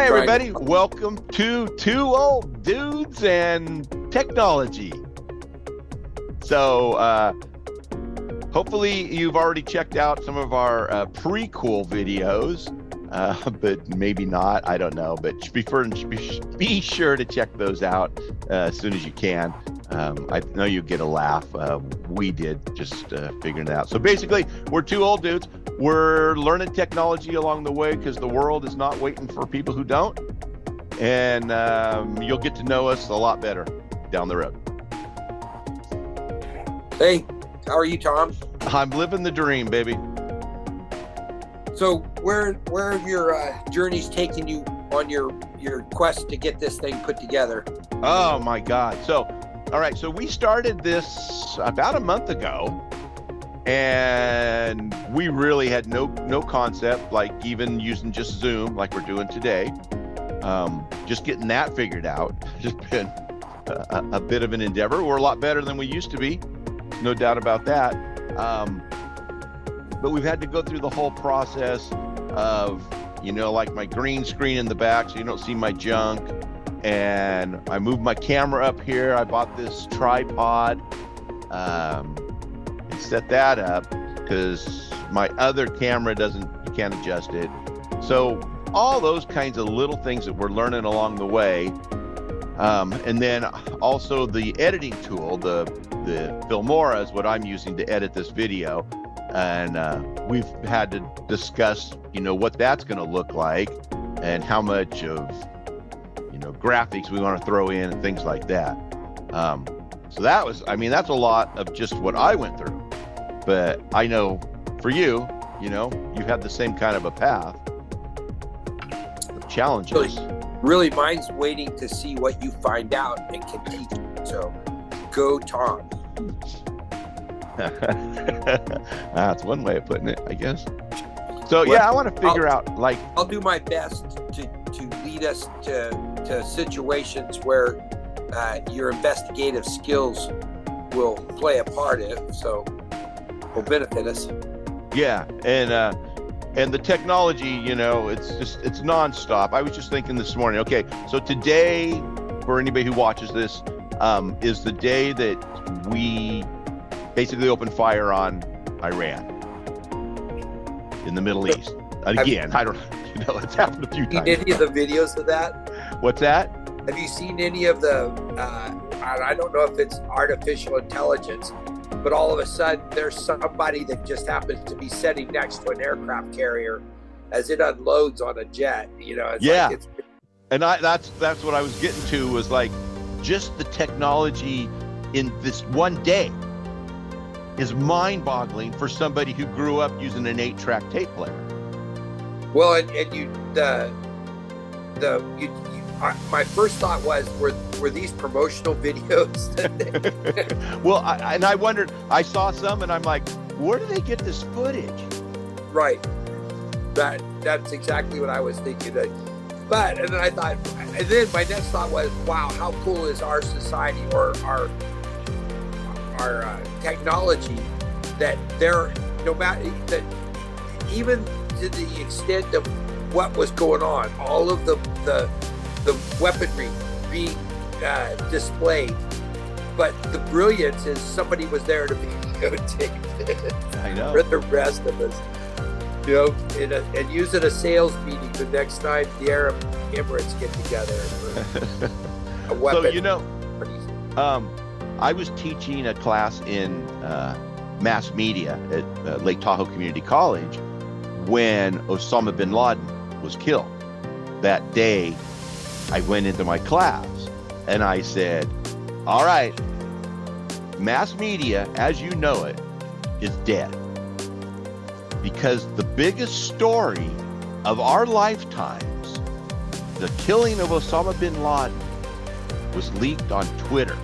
Hi, everybody. Welcome to Two Old Dudes and Technology. So, hopefully you've already checked out some of our prequel videos, but maybe not. I don't know. But be sure to check those out as soon as you can. I know you get a laugh. We did just figuring it out. So basically, we're two old dudes. We're learning technology along the way because the world is not waiting for people who don't. And you'll get to know us a lot better down the road. Hey, how are you, Tom? I'm living the dream, baby. So where have your journeys taken you on your quest to get this thing put together? Oh, my God. So, all right. So we started this about a month ago. And we really had no concept, like even using just Zoom like we're doing today. Just getting that figured out has been a bit of an endeavor. We're a lot better than we used to be, no doubt about that. But we've had to go through the whole process of, like my green screen in the back so you don't see my junk. And I moved my camera up here. I bought this tripod. Set that up because my other camera you can't adjust it. So all those kinds of little things that we're learning along the way. And then also the editing tool, the Filmora is what I'm using to edit this video. And we've had to discuss, what that's going to look like and how much of, graphics we want to throw in and things like that. So that's a lot of just what I went through. But I know for you, you've had the same kind of a path of challenges. Really, mine's waiting to see what you find out and can teach you. So go, Tom. That's one way of putting it, I guess. So, I want to figure out, I'll do my best to lead us to situations where your investigative skills will play a part in it, so will benefit us. Yeah, and the technology, it's nonstop. I was just thinking this morning, okay, so today, for anybody who watches this, is the day that we basically opened fire on Iran in the Middle East. Again, I don't it's happened a few times. Seen any of the videos of that? What's that? Have you seen any of the, I don't know if it's artificial intelligence, but all of a sudden there's somebody that just happens to be sitting next to an aircraft carrier as it unloads on a jet, And that's what I was getting to, was like just the technology in this one day is mind-boggling for somebody who grew up using an 8-track tape player. Well, and my first thought was, were these promotional videos? Well, I wondered, I saw some and I'm like, where do they get this footage? Right. That's exactly what I was thinking. And then I thought, and then my next thought was, wow, how cool is our society or our technology that they're, no matter that, even to the extent of what was going on, all of the weaponry being displayed, but the brilliance is somebody was there to videotape it. I know. For the rest of us, and use it a sales meeting the next time the Arab Emirates get together for a weapon. So I was teaching a class in mass media at Lake Tahoe Community College when Osama bin Laden was killed. That day, I went into my class and I said, all right, mass media, as you know it, is dead. Because the biggest story of our lifetimes, the killing of Osama bin Laden, was leaked on Twitter.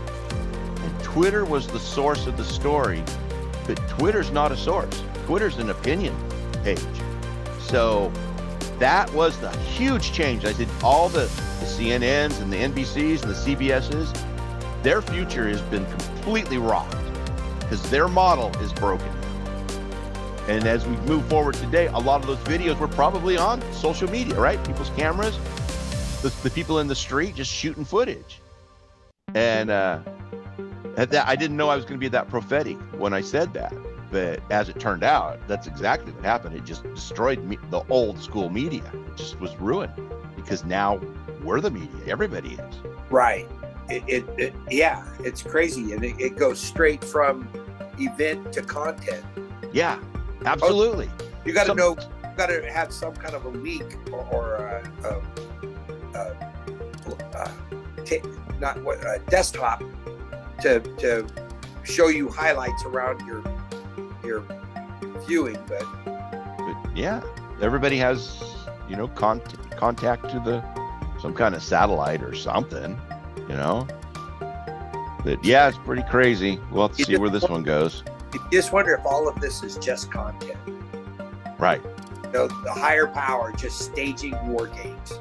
And Twitter was the source of the story, but Twitter's not a source. Twitter's an opinion page. So that was the huge change. I said all the CNNs and the NBCs and the CBSs, their future has been completely rocked because their model is broken. And as we move forward today, a lot of those videos were probably on social media, right? People's cameras. the people in the street just shooting footage. And I didn't know I was going to be that prophetic when I said that. But as it turned out, that's exactly what happened. It just destroyed the old school media. It just was ruined because now we're the media. Everybody is. Right. Yeah, it's crazy. And it goes straight from event to content. Yeah, absolutely. You got to know, you got to have some kind of a leak or desktop to show you highlights around your viewing, but yeah, everybody has contact to some kind of satellite or something, But yeah, it's pretty crazy. We'll have to see where this one goes. You just wonder if all of this is just content, right? The higher power just staging war games.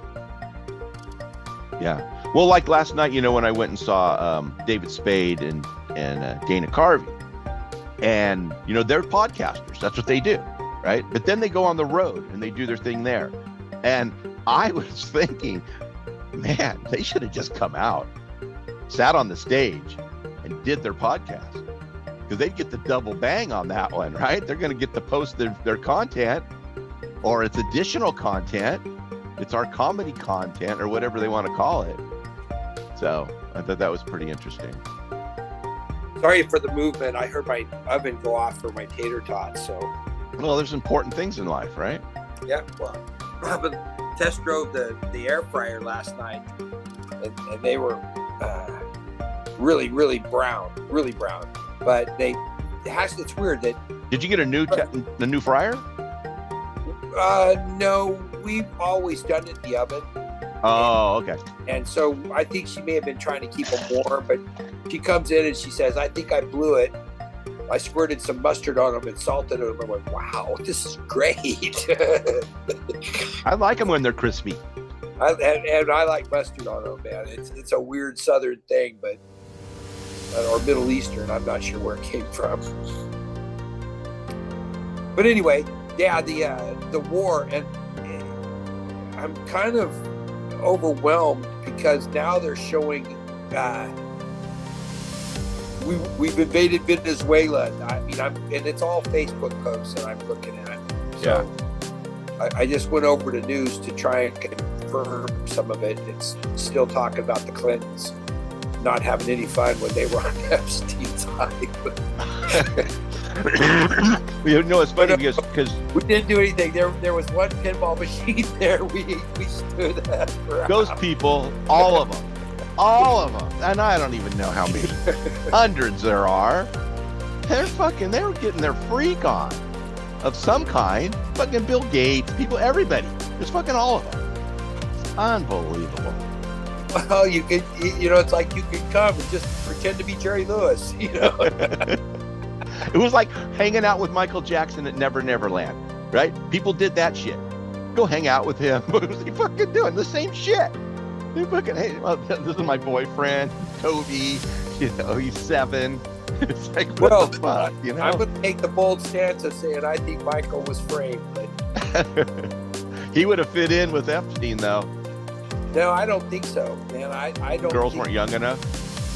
Yeah. Well, like last night, when I went and saw David Spade and Dana Carvey, and they're podcasters. That's what they do, right? But then they go on the road and they do their thing there. And I was thinking, man, they should have just come out, sat on the stage, and did their podcast, because they'd get the double bang on that one, right? They're going to get to post their content, or it's additional content. It's our comedy content, or whatever they want to call it. So I thought that was pretty interesting. Sorry for the movement. I heard my oven go off for my tater tots. So, well, there's important things in life, right? Yeah. Well, I test drove the air fryer last night, and they were really, really brown, But it's weird that. Did you get a new fryer? No, we've always done it in the oven. Oh, okay. And so I think she may have been trying to keep them warm, but she comes in and she says, I think I blew it. I squirted some mustard on them and salted them. I'm like, wow, this is great. I like them when they're crispy. And I like mustard on them, man. It's a weird Southern thing, but or Middle Eastern. I'm not sure where it came from. But anyway, yeah, the war, and I'm kind of overwhelmed because now they're showing we've invaded Venezuela. I mean, and it's all Facebook posts that I'm looking at. So yeah. I just went over to news to try and confirm some of it. It's still talking about the Clintons not having any fun when they were on Epstein's island. It's funny because we didn't do anything. There was one pinball machine there. We stood at for those hours. People, all of them, and I don't even know how many hundreds there are. They were getting their freak on of some kind. Fucking Bill Gates, people, everybody. There's fucking all of them. It's unbelievable. Well, it's like you could come and just pretend to be Jerry Lewis, It was like hanging out with Michael Jackson at Never Never Land, right? People did that shit. Go hang out with him. What was he fucking doing? The same shit. They fucking, hey, well, this is my boyfriend, Toby. He's 7. It's like, what the fuck, I'm going to take the bold stance of saying I think Michael was framed. But he would have fit in with Epstein, though. No, I don't think so, man. I don't. Girls weren't young enough.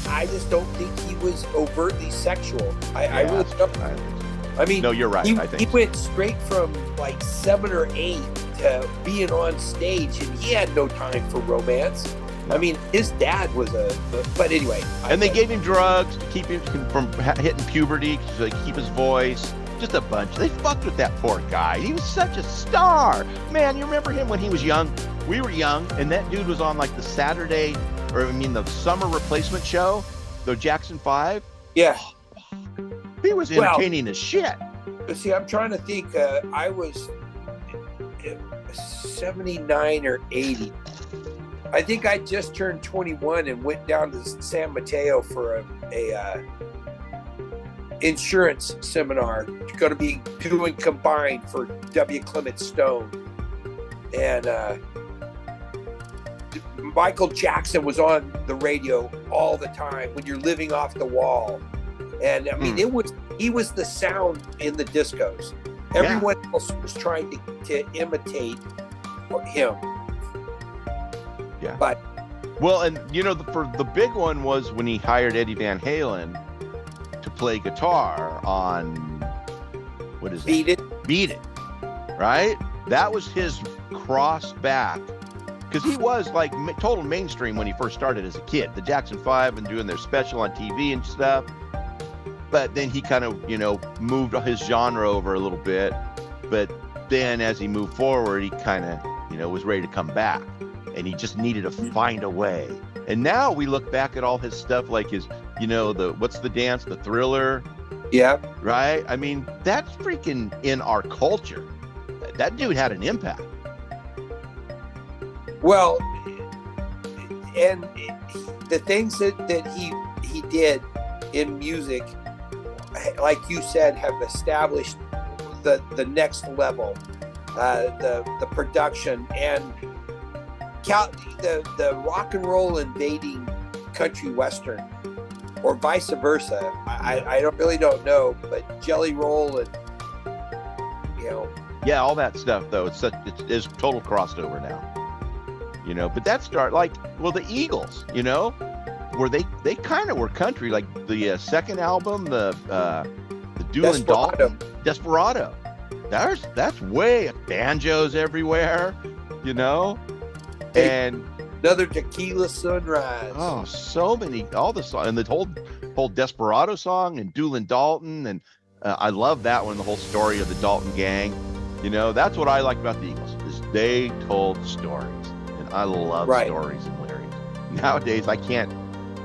I just don't think he was overtly sexual. I really don't. I mean, no, you're right. I think he went straight from like 7 or 8 to being on stage, and he had no time for romance. No. I mean, his dad was but anyway. And they gave him drugs to keep him from hitting puberty, to keep his voice. Just a bunch. They fucked with that poor guy. He was such a star. Man, you remember him when he was young? We were young, and that dude was on like the the summer replacement show, the Jackson 5. Yeah. He was entertaining as shit. See, I'm trying to think. I was 79 or 80. I think I just turned 21 and went down to San Mateo for a insurance seminar. Going to be doing combined for W. Clement Stone. And Michael Jackson was on the radio all the time when you're living off the wall. And I mean, he was the sound in the discos. Everyone else was trying to imitate him. Yeah. But well, and for the big one was when he hired Eddie Van Halen to play guitar on what is Beat it? It. Beat It, right? That was his cross back, because he was like total mainstream when he first started as a kid. The Jackson 5 and doing their special on TV and stuff. But then he kind of, moved his genre over a little bit. But then as he moved forward, he kind of, was ready to come back. And he just needed to find a way. And now we look back at all his stuff, like his, what's the dance, the Thriller. Yeah. Right? I mean, that's freaking in our culture. That dude had an impact. Well, and the things that he did in music, like you said, have established the next level, the production and the rock and roll invading country western, or vice versa. I don't know, but Jelly Roll and Yeah, all that stuff though. It's total crossed over now. But that the Eagles, where they kind of were country, like the second album, the Doolin Dalton, Desperado. That's way banjos everywhere, and another Tequila Sunrise. Oh, so many, all the songs, and the whole Desperado song and Doolin Dalton, and I love that one, the whole story of the Dalton gang. That's what I like about the Eagles, is they told stories, and I love stories and lyrics. Nowadays, I can't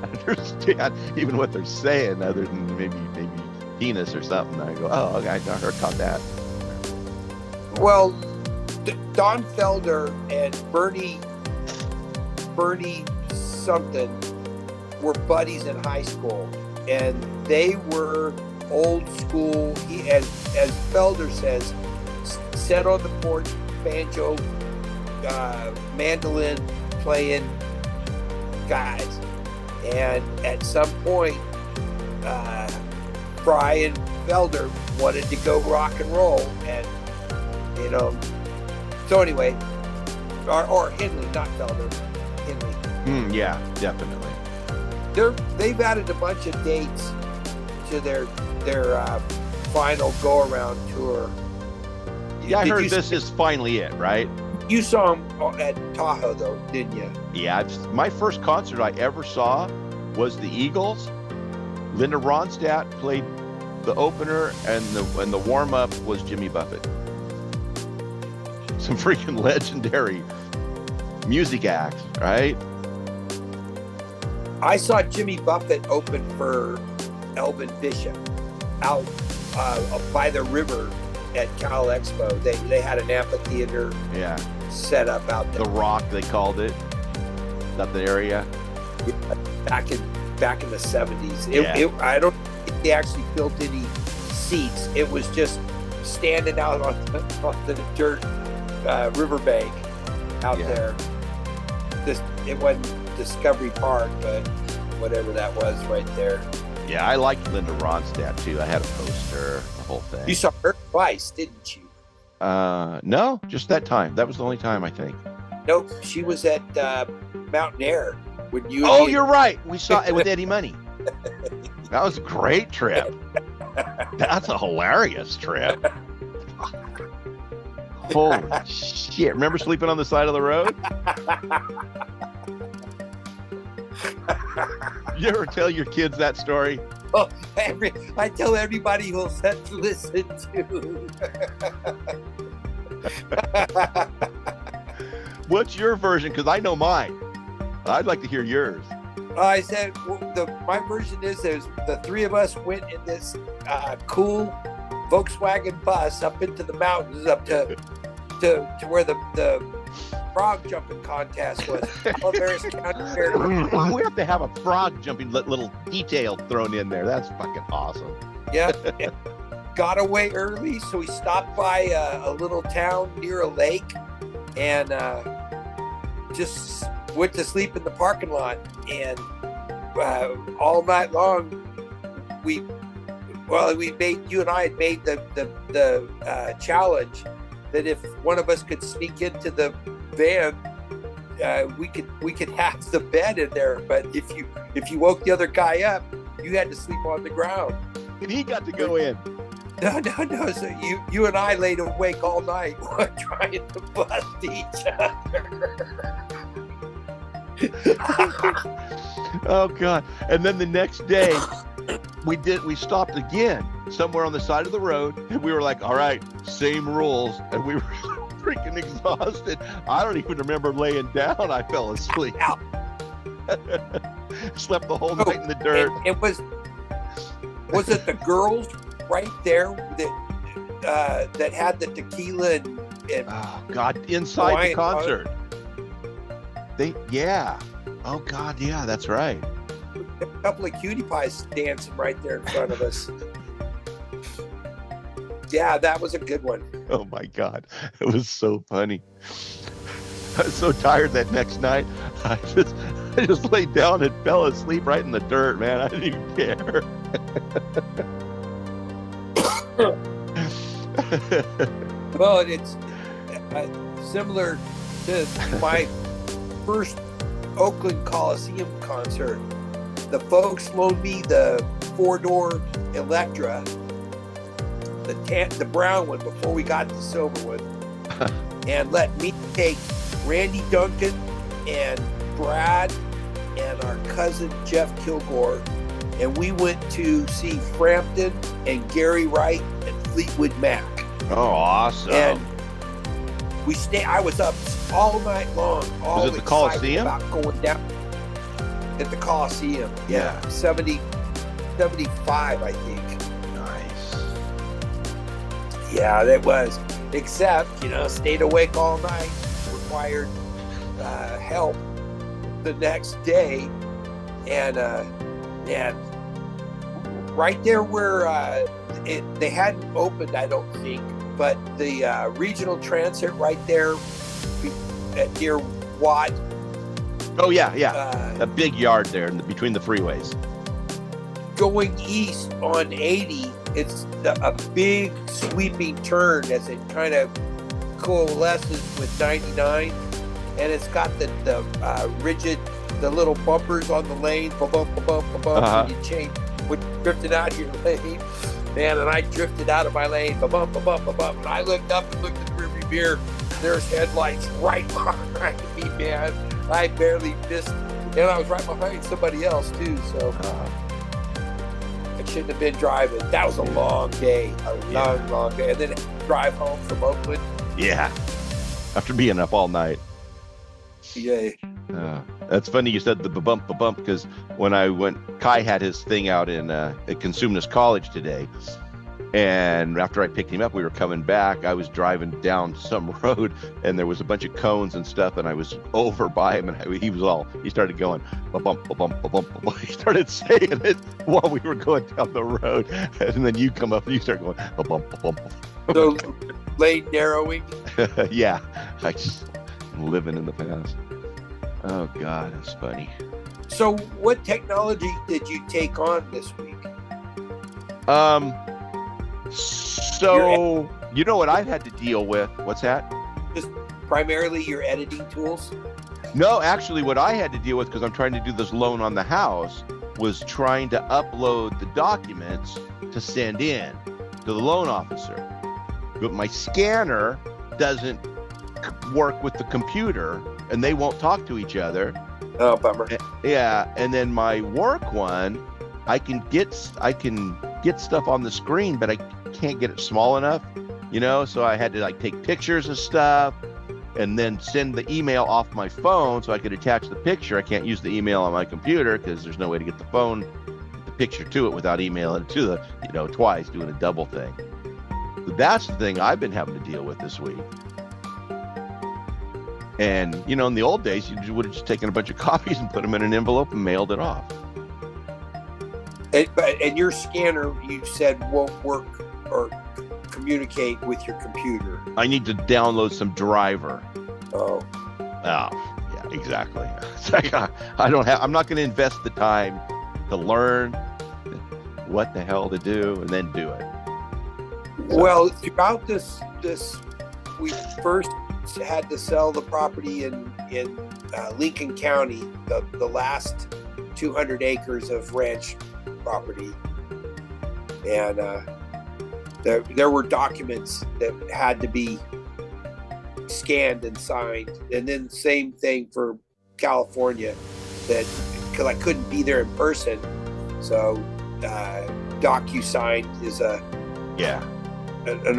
understand even what they're saying, other than maybe penis or something. I go, oh, okay, I caught that. Well, Don Felder and Bernie something were buddies in high school, and they were old school. He, as Felder says, sat on the porch, banjo, mandolin playing guys. And at some point, Fry and Felder wanted to go rock and roll, and so anyway, or Henley, not Felder, Henley. Yeah, definitely. They've added a bunch of dates to their final go around tour. Yeah, I heard this is finally it, right? You saw them at Tahoe, though, didn't you? Yeah, my first concert I ever saw was the Eagles. Linda Ronstadt played the opener, and the warm up was Jimmy Buffett. Some freaking legendary music acts, right? I saw Jimmy Buffett open for Elvin Bishop out by the river at Cal Expo. They had an amphitheater set up out there. The Rock, they called it. That the area. Back in the 70s. I don't think they actually built any seats. It was just standing out on the dirt riverbank out there. It wasn't Discovery Park, but whatever that was right there. Yeah, I liked Linda Ronstadt too. I had a poster, the whole thing. You saw her twice, didn't you? No, just that time. That was the only time, I think. Nope, she was at Mountain Air when you. Oh, you're right. We saw it with Eddie Money. That was a great trip. That's a hilarious trip. Holy shit! Remember sleeping on the side of the road? You ever tell your kids that story? Oh, I tell everybody who'll listen to. What's your version? Because I know mine. I'd like to hear yours. I said my version is the three of us went in this cool Volkswagen bus up into the mountains, up to where the frog jumping contest was. We have to have a frog jumping little detail thrown in there. That's fucking awesome. Yeah. Got away early, so we stopped by a little town near a lake, and just went to sleep in the parking lot. And all night long, you and I had made the challenge that if one of us could sneak into the van we could have the bed in there, but if you woke the other guy up, you had to sleep on the ground. And he got to go in. No. So you and I laid awake all night trying to bust each other. Oh God. And then the next day we stopped again somewhere on the side of the road, and we were like, all right, same rules. And we were freaking exhausted. I don't even remember laying down. I fell asleep. Slept the whole night in the dirt. It was it the girls right there that had the tequila and oh God, inside Hawaiian the concert. Yeah. Oh God, yeah, that's right. A couple of cutie pies dancing right there in front of us. Yeah, that was a good one. Oh my God, it was so funny. I was so tired that next night. I just laid down and fell asleep right in the dirt, man. I didn't even care. Well, it's similar to my first Oakland Coliseum concert. The folks loaned me the 4-door Electra, the brown one before we got the silver one, and let me take Randy Duncan and Brad and our cousin Jeff Kilgore, and we went to see Frampton and Gary Wright and Fleetwood Mac. Oh, awesome! And I was up all night long. Was it the Coliseum? About going down at the Coliseum. Yeah, 75, I think. Nice. Yeah, that was. Except, stayed awake all night. Required help the next day, and right there where they hadn't opened, I don't think, but the regional transit right there near Watt. Oh yeah. A big yard there between the freeways. Going east on 80, it's a big sweeping turn as it kind of coalesces with 99, and it's got the rigid, the little bumpers on the lane, bump, and you change when you drifted out of your lane, man. And I drifted out of my lane, bump, and I looked up and looked at the rearview mirror. There's headlights right behind me, man. I barely missed, and I was right behind somebody else too. So I shouldn't have been driving. That was a long day, long day, and then drive home from Oakland. Yeah, after being up all night. Yeah. That's funny you said the bump because when I went, Kai had his thing out at Consumnes College today, and after I picked him up, we were coming back. I was driving down some road, and there was a bunch of cones and stuff, and I was over by him, and he started going bump. He started saying it while we were going down the road, and then you come up and you start going bump. So lane narrowing. Yeah, I'm living in the past. Oh God, that's funny. So what technology did you take on this week? So you know what I've had to deal with? What's that? Just primarily your editing tools? No, actually what I had to deal with, because I'm trying to do this loan on the house, was trying to upload the documents to send in to the loan officer. But my scanner doesn't work with the computer, and they won't talk to each other. Oh, bummer. Yeah, and then my work one, I can get stuff on the screen, but I can't get it small enough, so I had to take pictures of stuff and then send the email off my phone so I could attach the picture. I can't use the email on my computer because there's no way to get the picture to it without emailing it to twice, doing a double thing. So that's the thing I've been having to deal with this week. And, in the old days, you would have just taken a bunch of copies and put them in an envelope and mailed it off. And your scanner, you said, won't work or communicate with your computer. I need to download some driver. Oh, yeah, exactly. It's like, I'm not going to invest the time to learn what the hell to do and then do it. Well, throughout this we first had to sell the property in Lincoln County, the last 200 acres of ranch property, and there were documents that had to be scanned and signed, and then same thing for California, that because I couldn't be there in person, so DocuSign is an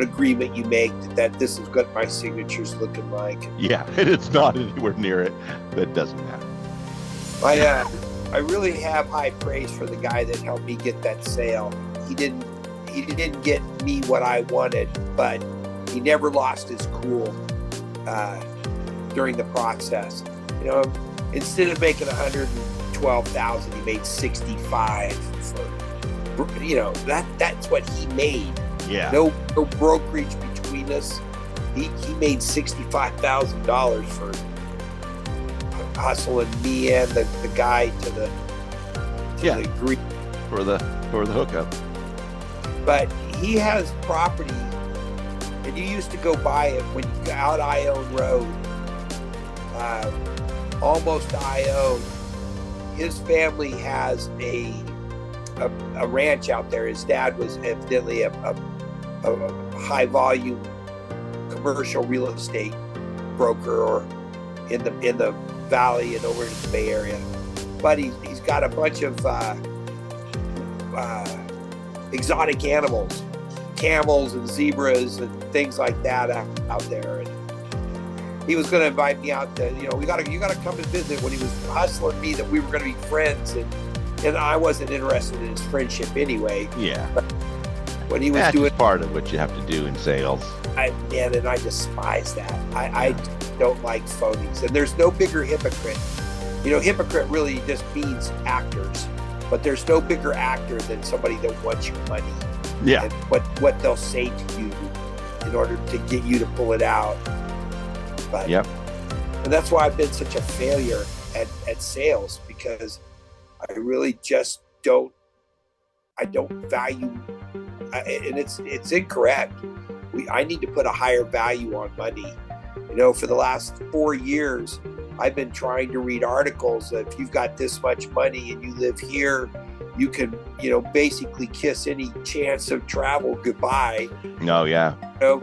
agreement you make that this is what my signature's looking like. Yeah, and it's not anywhere near it. That doesn't matter. I really have high praise for the guy that helped me get that sale. He didn't get me what I wanted, but he never lost his cool during the process. You know, instead of making $112,000, he made $65,000 for, you know, that's what he made. Yeah. No brokerage between us. He made $65,000 for hustling me and the guy to the agreement for the hookup. But he has property, and you used to go by it when you go out Ione Road, almost Ione. His family has a ranch out there. His dad was evidently a high volume commercial real estate broker, or in the valley and over in the Bay Area. But he's got a bunch of exotic animals, camels and zebras and things like that out there. And he was going to invite me out to, you know, you got to come and visit, when he was hustling me that we were going to be friends, and I wasn't interested in his friendship anyway. Yeah. But when he was That's doing just part of what you have to do in sales. I despise that. I don't like phonies, and there's no bigger hypocrite. You know, hypocrite really just means actors, but there's no bigger actor than somebody that wants your money. Yeah. And what they'll say to you in order to get you to pull it out. But yep. And that's why I've been such a failure at sales, because I really just don't value, and it's incorrect. I need to put a higher value on money. You know, for the last 4 years, I've been trying to read articles that if you've got this much money and you live here, you can, you know, basically kiss any chance of travel goodbye. No, yeah. You know,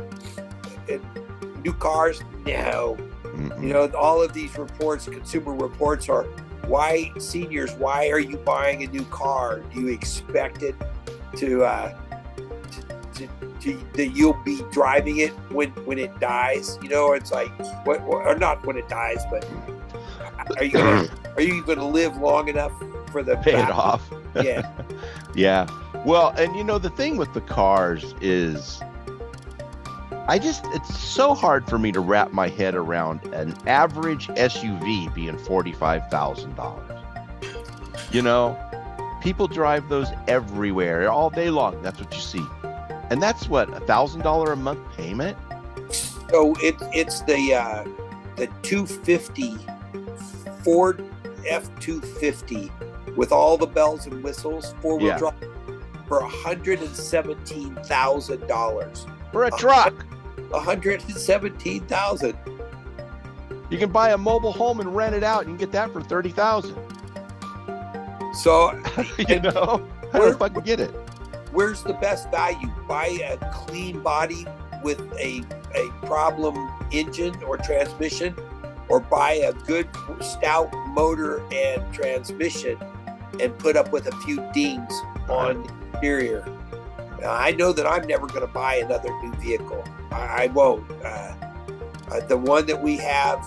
new cars, no. Mm-mm. You know, all of these reports, consumer reports, are why are you buying a new car? Do you expect it to that you'll be driving it when it dies? You know, it's like or not when it dies, but are you gonna live long enough for the pay it off? Yeah. Yeah. Well, and you know, the thing with the cars is it's so hard for me to wrap my head around an average SUV being $45,000. You know, people drive those everywhere all day long. That's what you see. And that's what, $1,000 a month payment? So it's the 250 Ford F-250 with all the bells and whistles, four-wheel drive, for $117,000 for a truck. $117,000. You can buy a mobile home and rent it out, and you can get that for $30,000. So you know, how do I get it? Where's the best value? Buy a clean body with a problem engine or transmission, or buy a good stout motor and transmission and put up with a few dings on the interior. Now, I know that I'm never going to buy another new vehicle. I won't. The one that we have,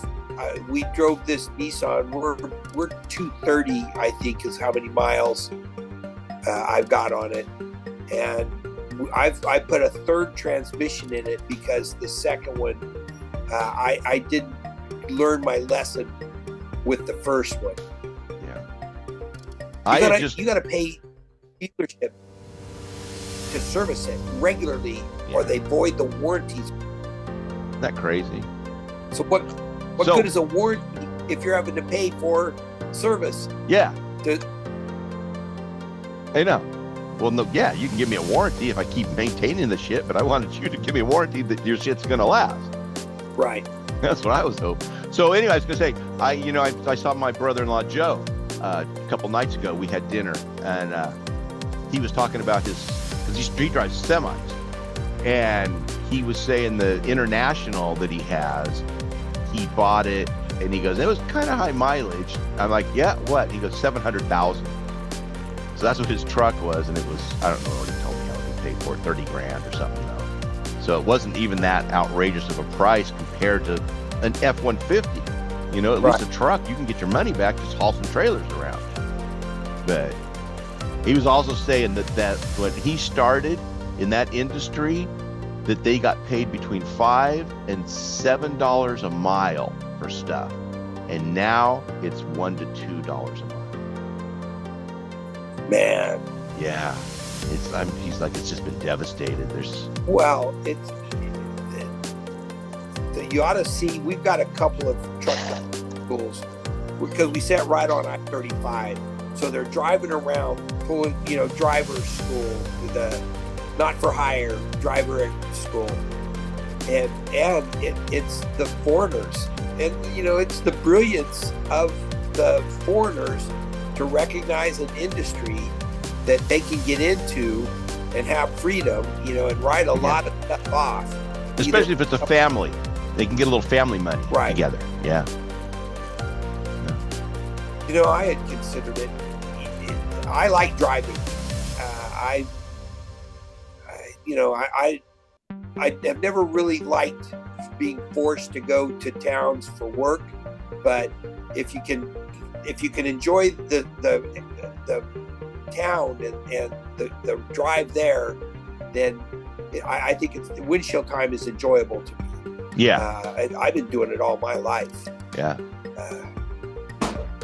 we drove this Nissan. We're 230, I think, is how many miles I've got on it. And I put a third transmission in it because the second one, I didn't learn my lesson with the first one. Yeah. You got to pay dealership to service it regularly, or they void the warranties. Isn't that crazy? So what good is a warranty if you're having to pay for service? Yeah. I know. Well, no, yeah, you can give me a warranty if I keep maintaining the shit, but I wanted you to give me a warranty that your shit's going to last. Right. That's what I was hoping. So anyway, I was gonna say, I saw my brother-in-law Joe a couple nights ago. We had dinner, and he was talking about because he drives semis, and he was saying the International that he has, he bought it, and he goes, it was kind of high mileage. I'm like, yeah, what? He goes, 700,000. So that's what his truck was, and it was, I don't know what he told me how he paid for it, 30 grand or something, So it wasn't even that outrageous of a price compared to an F-150. At least a truck, you can get your money back, just haul some trailers around. But he was also saying that when he started in that industry, that they got paid between $5 and $7 a mile for stuff. And now it's $1 to $2 a mile. Man. Yeah. He's like, it's just been devastated. Well, you ought to see, we've got a couple of truck schools because we sat right on I-35. So they're driving around, pulling, driver's school, the not for hire driver school. And it's the foreigners. And, it's the brilliance of the foreigners to recognize an industry that they can get into and have freedom, and write a lot of stuff off. Especially if it's a family. They can get a little family money together. Yeah. I had considered it. I like driving. I have never really liked being forced to go to towns for work, but if you can enjoy the town and the drive there, then I think the windshield time is enjoyable to me. Yeah. And I've been doing it all my life. Yeah.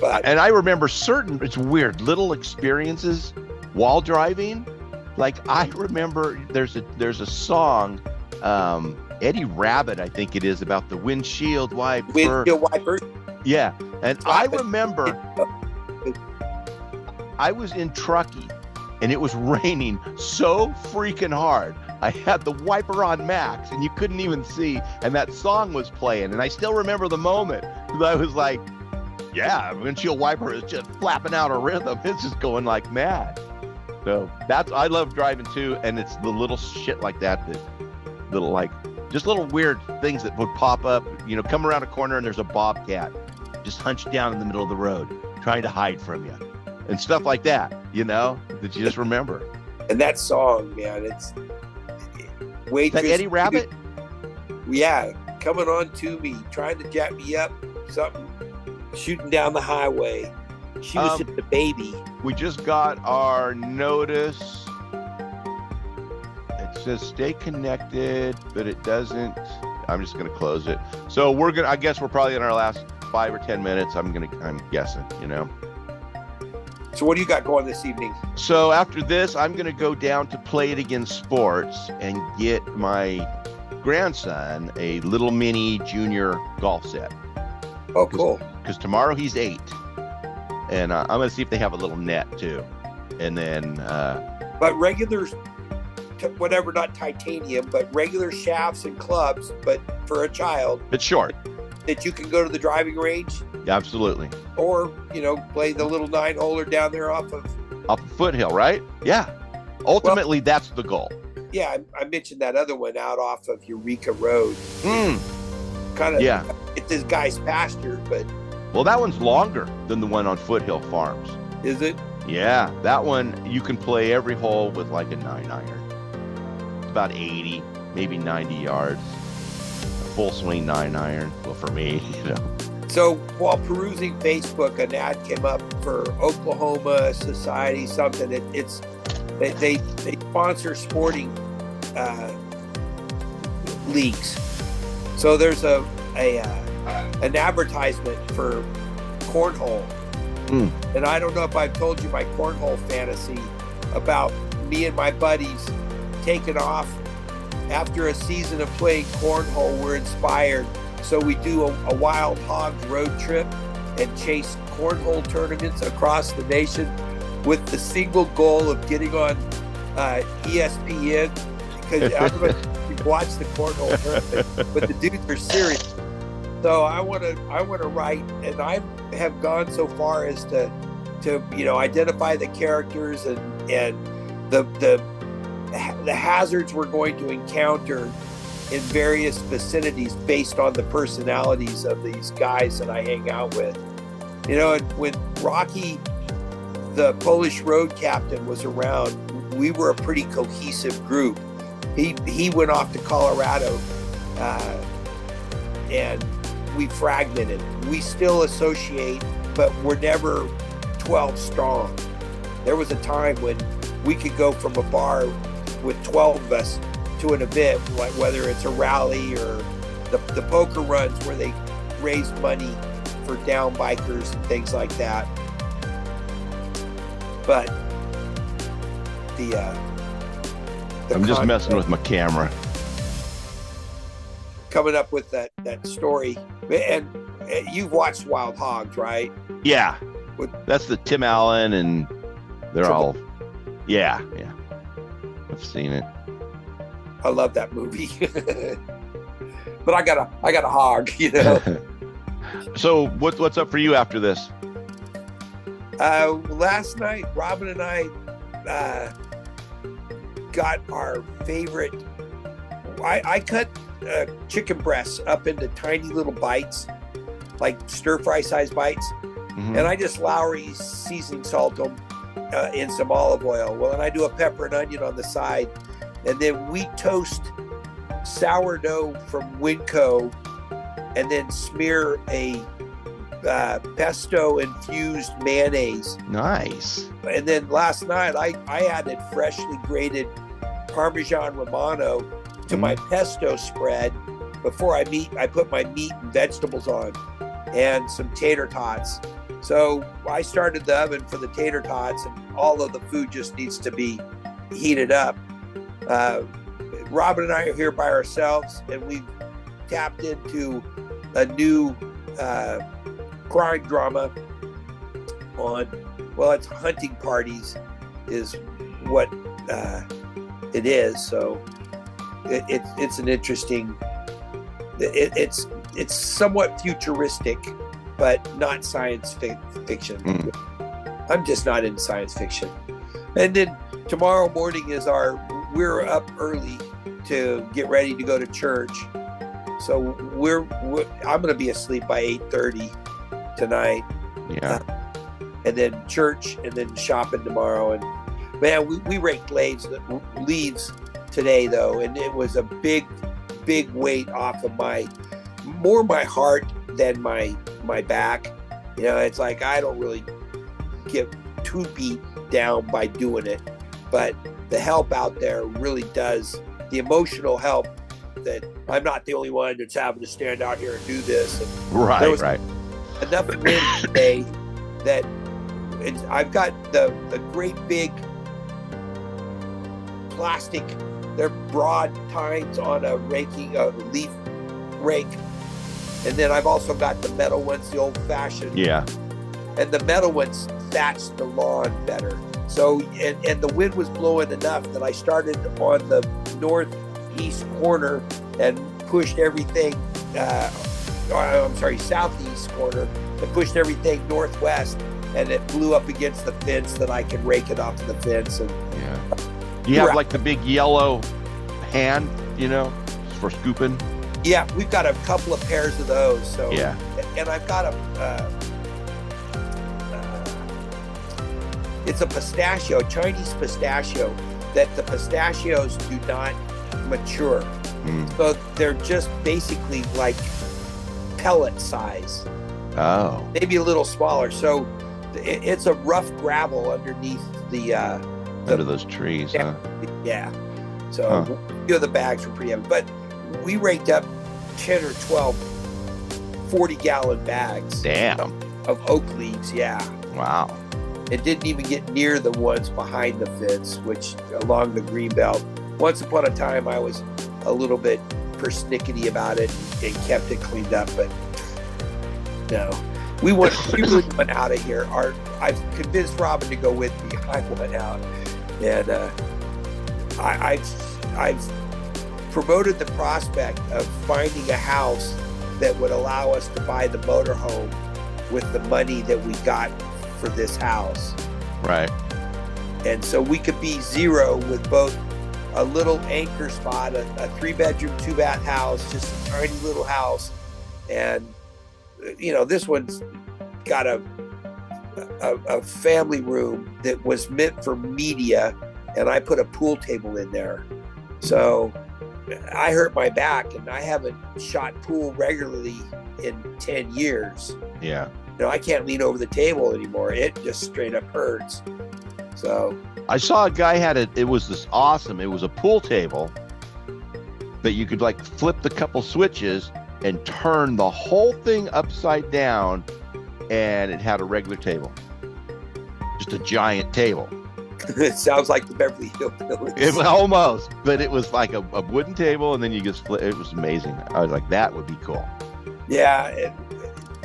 And I remember it's weird, little experiences while driving. Like I remember there's a song, Eddie Rabbit, I think it is, about the windshield wiper. Windshield wiper. Yeah. And I remember I was in Truckee and it was raining so freaking hard. I had the wiper on max and you couldn't even see, and that song was playing, and I still remember the moment because I was like, yeah, windshield wiper is just flapping out a rhythm. It's just going like mad. So I love driving too, and it's the little shit like that just little weird things that would pop up, come around a corner and there's a bobcat just hunched down in the middle of the road trying to hide from you and stuff like that, that you just remember. And that song, man, it's waitress. That Eddie Rabbit? Yeah, coming on to me, trying to jack me up, something, shooting down the highway. She was just a baby. We just got our notice. It says stay connected, but it doesn't. I'm just going to close it. So I guess we're probably in our last 5 or 10 minutes. I'm guessing, So what do you got going this evening? So after this, I'm going to go down to Play It Again Sports and get my grandson a little mini junior golf set. Oh, cool. Because tomorrow he's 8. And I'm going to see if they have a little net too. And then... But regular, whatever, not titanium, but regular shafts and clubs, but for a child. It's short. That you can go to the driving range. Absolutely. Or, play the little 9-holer down there off of Foothill, right? Yeah. Ultimately, that's the goal. Yeah, I mentioned that other one out off of Eureka Road. Kind of, yeah. It's this guy's pasture, but... Well, that one's longer than the one on Foothill Farms. Is it? Yeah, that one, you can play every hole with like a 9-iron. It's about 80, maybe 90 yards. A full swing 9-iron. Well, for me, So while perusing Facebook, an ad came up for Oklahoma Society something. They sponsor sporting leagues. So there's an advertisement for cornhole. And I don't know if I've told you my cornhole fantasy about me and my buddies taking off after a season of playing cornhole. We're inspired. So we do a wild hogs road trip and chase cornhole tournaments across the nation with the single goal of getting on ESPN. Because I don't know if you've watch the cornhole tournament, but the dudes are serious. So I want to write, and I have gone so far as to identify the characters and the hazards we're going to encounter in various vicinities based on the personalities of these guys that I hang out with. And when Rocky, the Polish road captain, was around, we were a pretty cohesive group. He went off to Colorado, and we fragmented. We still associate, but we're never 12 strong. There was a time when we could go from a bar with 12 of us to an event, like whether it's a rally or the poker runs where they raise money for down bikers and things like that. But I'm just messing with my camera. Coming up with that story, and you've watched Wild Hogs, right? Yeah, that's the Tim Allen, and they're all, yeah. I've seen it. I love that movie, but I got a hog, So what's up for you after this? Last night, Robin and I got our favorite. I cut chicken breasts up into tiny little bites, like stir fry size bites, and I just Lowry seasoning salt them in some olive oil. Well, and I do a pepper and onion on the side, and then we toast sourdough from Winco, and then smear a pesto infused mayonnaise. Nice. And then last night I added freshly grated Parmesan Romano to my pesto spread before I put my meat and vegetables on, and some tater tots. So I started the oven for the tater tots, and all of the food just needs to be heated up. Robin and I are here by ourselves, and we've tapped into a new crime drama on, well, it's hunting parties is what it is. So it's an interesting, it's somewhat futuristic, but not science fiction. I'm just not in science fiction. And then tomorrow morning we're up early to get ready to go to church. So I'm going to be asleep by 8:30 tonight. Yeah. And then church, and then shopping tomorrow. And man, we raked leaves today though, and it was a big weight off of my heart than my back. It's like I don't really get too beat down by doing it, but the help out there really does. The emotional help, that I'm not the only one that's having to stand out here and do this. And there was enough wind today that I've got the great big plastic, they're broad tines on a leaf rake. And then I've also got the metal ones, the old fashioned. Yeah. And the metal ones thatch the lawn better. So, and the wind was blowing enough that I started on the northeast corner and pushed everything, southeast corner, and pushed everything northwest, and it blew up against the fence that I can rake it off of the fence. And you have like the big yellow hand, for scooping? Yeah, we've got a couple of pairs of those. So yeah, and I've got it's a pistachio, Chinese pistachio, that the pistachios do not mature. So they're just basically like pellet size. Oh. Maybe a little smaller. So it's a rough gravel underneath under those trees, huh? Yeah. So the bags were pretty heavy. But we raked up 10 or 12 40-gallon bags. Damn. Of oak leaves, yeah. Wow. It didn't even get near the ones behind the fence, which along the green belt. Once upon a time, I was a little bit persnickety about it and kept it cleaned up, but no. We really went out of here. I've convinced Robin to go with me. I went out, and I've promoted the prospect of finding a house that would allow us to buy the motorhome with the money that we got for this house. Right. And so we could be zero with both a little anchor spot, a 3-bedroom, 2-bath house, just a tiny little house. And, this one's got a family room that was meant for media, and I put a pool table in there. So I hurt my back, and I haven't shot pool regularly in 10 years. Yeah. I can't lean over the table anymore. It just straight up hurts. So I saw a guy it was this awesome. It was a pool table that you could like flip the couple switches and turn the whole thing upside down, and it had a regular table. Just a giant table. It sounds like the Beverly Hillbillies. Almost, but it was like a wooden table, and then you just flip. It was amazing. I was like, that would be cool. Yeah,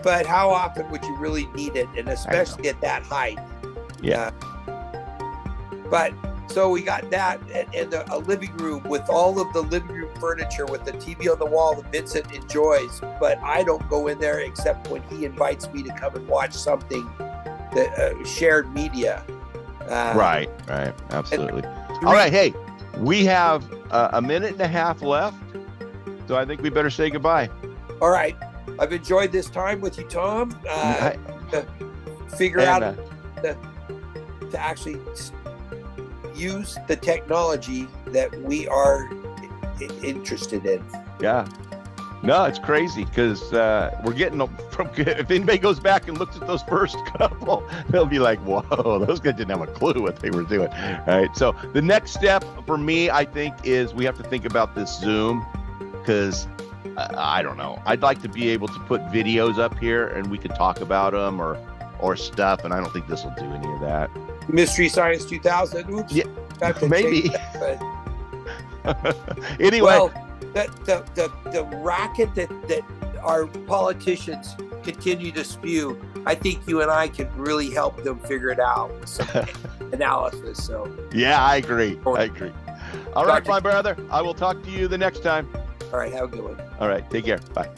but how often would you really need it, and especially at that height? Yeah. But so we got that, and a living room with all of the living room furniture with the TV on the wall that Vincent enjoys. But I don't go in there except when he invites me to come and watch something that shared media. Right. Absolutely. All right. Hey, we have a minute and a half left, so I think we better say goodbye. All right. I've enjoyed this time with you, Tom. To figure out to actually use the technology that we are interested in. Yeah. No, it's crazy because we're getting from. If anybody goes back and looks at those first couple, they'll be like, "Whoa, those guys didn't have a clue what they were doing." All right. So the next step for me, I think, is we have to think about this Zoom, because I don't know. I'd like to be able to put videos up here and we could talk about them or stuff, and I don't think this will do any of that. Mystery Science 2000. Oops. Yeah, maybe. That, Anyway. Well, the racket that our politicians continue to spew, I think you and I can really help them figure it out with some analysis. So yeah, I agree. All right, my brother. I will talk to you the next time. All right, have a good one. All right, take care. Bye.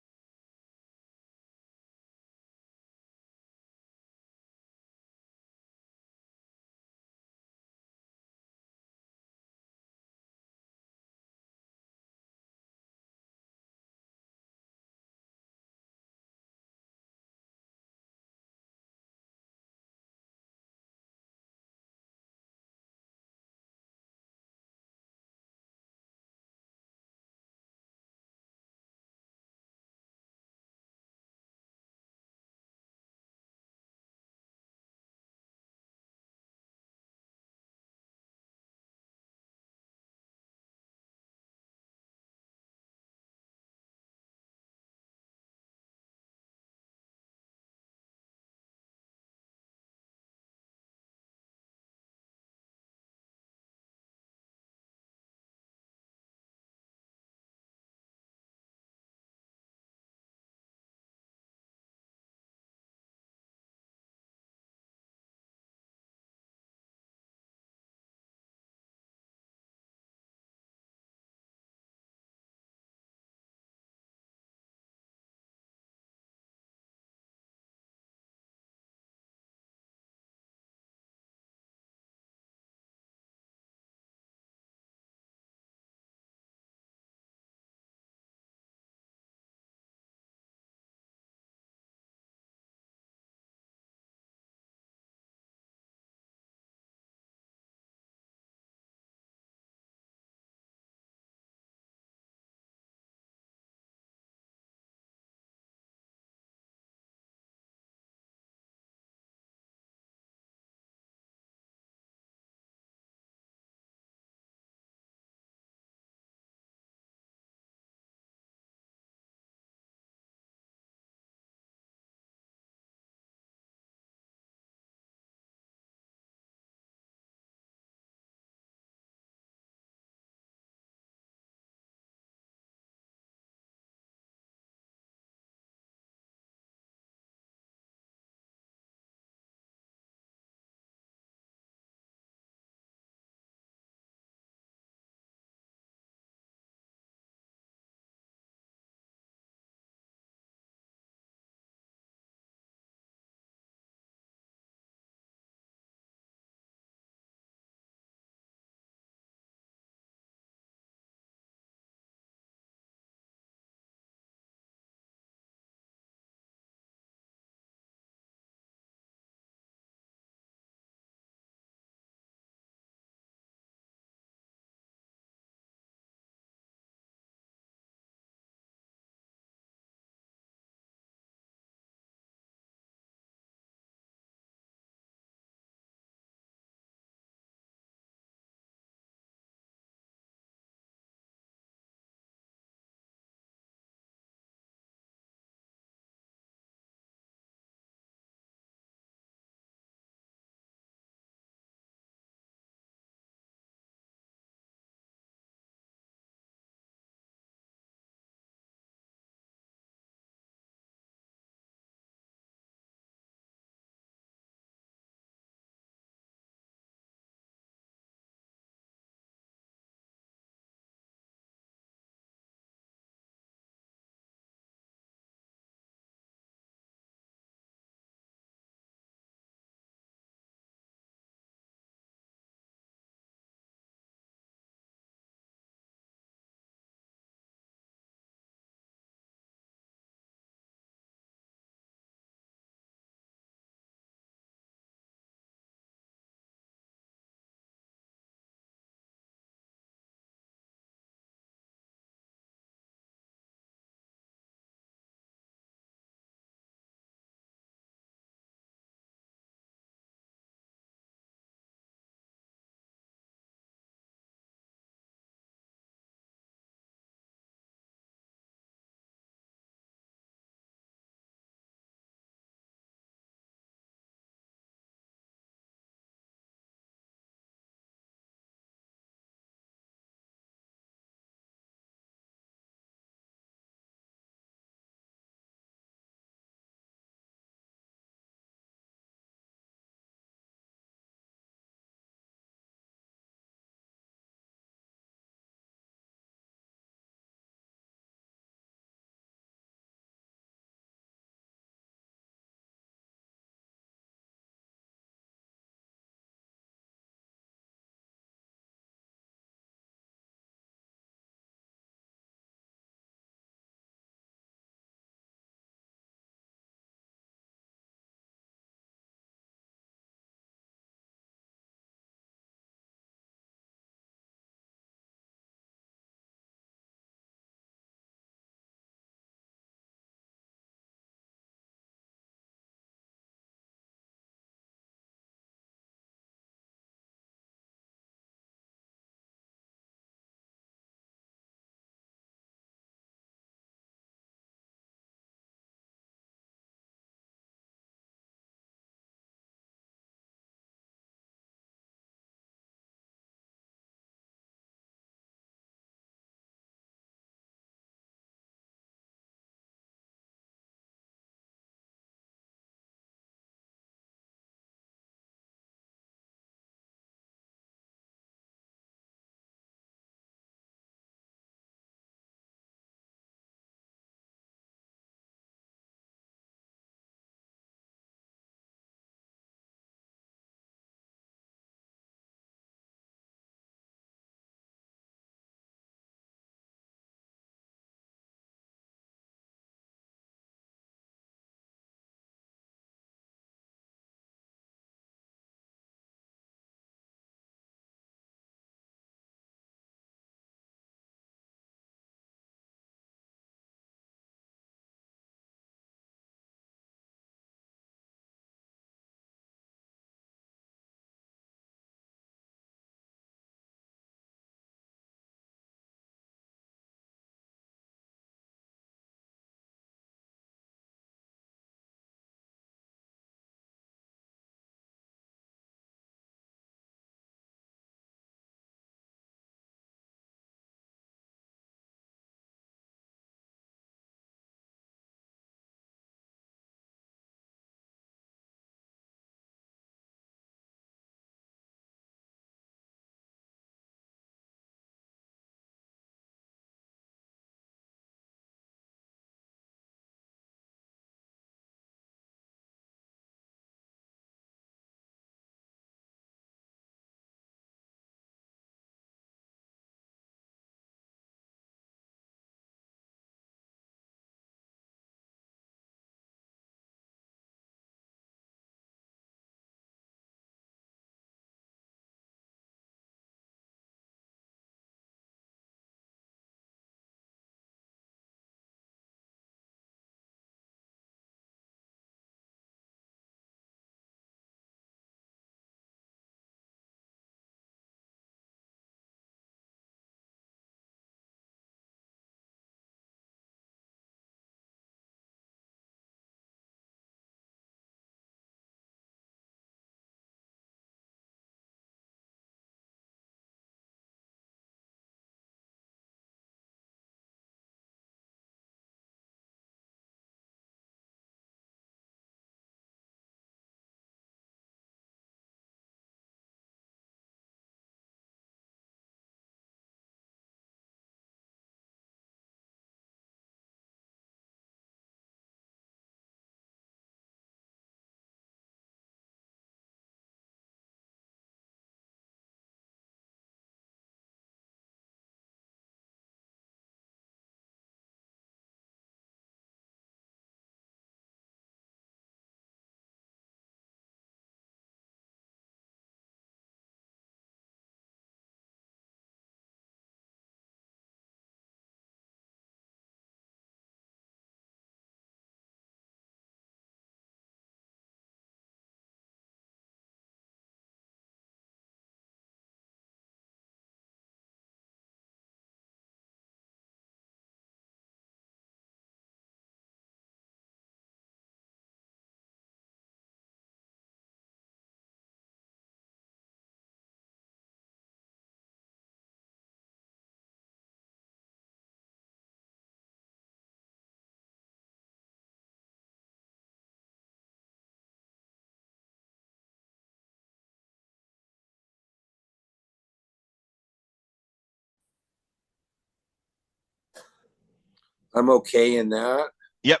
I'm okay in that. Yep.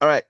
All right.